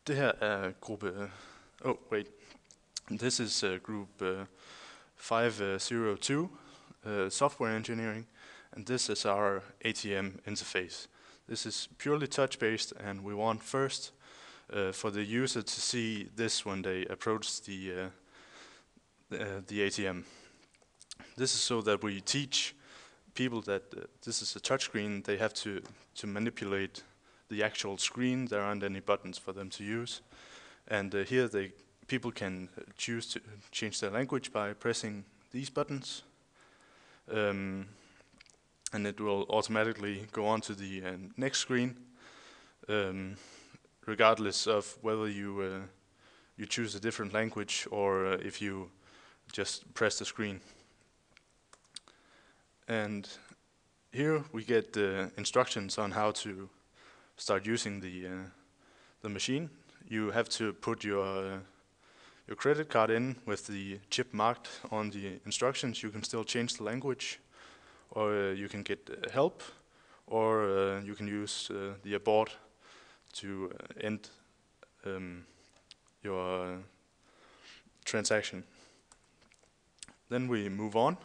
Det her er gruppe... This is group 502, software engineering, and this is our ATM interface. This is purely touch-based, and we want first for the user to see this when they approach the ATM. This is so that we teach people that this is a touchscreen. They have to manipulate the actual screen. There aren't any buttons for them to use, and here people can choose to change their language by pressing these buttons, and it will automatically go on to the next screen, regardless of whether you choose a different language or if you just press the screen. And here we get instructions on how to start using the machine. You have to put your credit card in with the chip marked on the instructions. You can still change the language, or you can get help, or you can use the abort to end your transaction. Then we move on.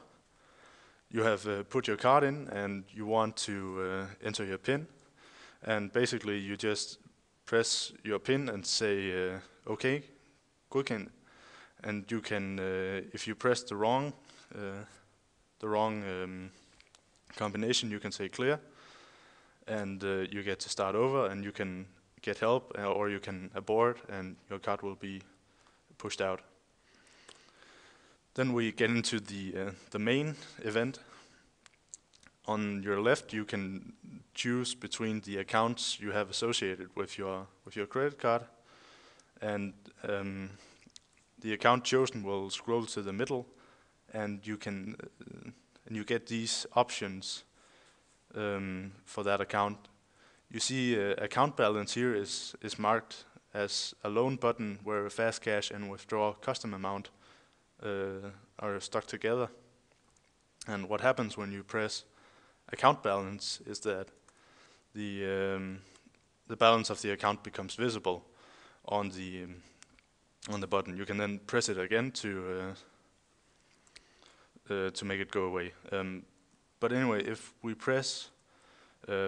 You have put your card in and you want to enter your PIN, and basically you just press your PIN and say OK, quicken, and you can, if you press the wrong combination, you can say clear, and you get to start over, and you can get help, or you can abort, and your card will be pushed out. Then we get into the main event. On your left, you can choose between the accounts you have associated with your credit card, and the account chosen will scroll to the middle, and you can you get these options for that account. You see, account balance here is marked as a loan button, where fast cash and withdraw custom amount are stuck together. And what happens when you press account balance is that the balance of the account becomes visible on the button. You can then press it again to make it go away. But anyway, if we press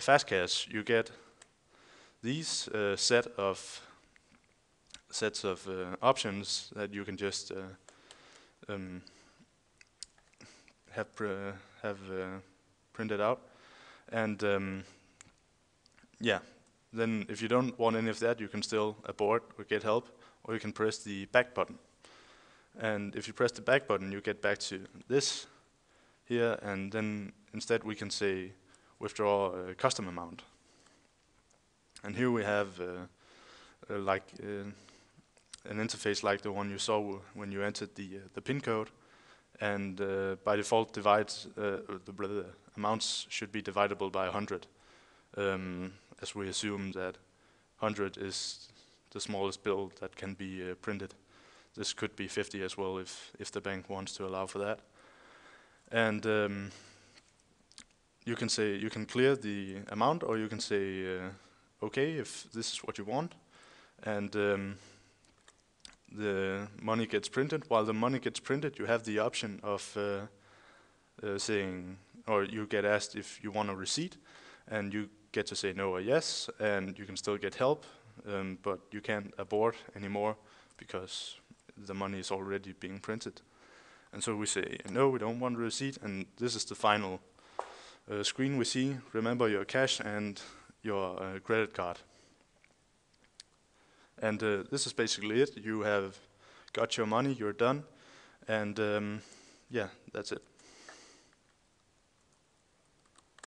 fast cash, you get these sets of options that you can just have printed out, and then if you don't want any of that, you can still abort or get help, or you can press the back button. And if you press the back button, you get back to this here, and then instead we can say withdraw a custom amount. And here we have an interface like the one you saw when you entered the PIN code, and by default the amounts should be divisible by 100, as we assume that 100 is the smallest bill that can be printed. This could be 50 as well if the bank wants to allow for that. And you can clear the amount, or you can say okay if this is what you want, and the money gets printed. While the money gets printed, you have the option of saying, or you get asked if you want a receipt, and you get to say no or yes, and you can still get help, but you can't abort anymore because the money is already being printed. And so we say no, we don't want a receipt, and this is the final screen we see. Remember your cash and your credit card. And this is basically it. You have got your money, you're done, and yeah, that's it.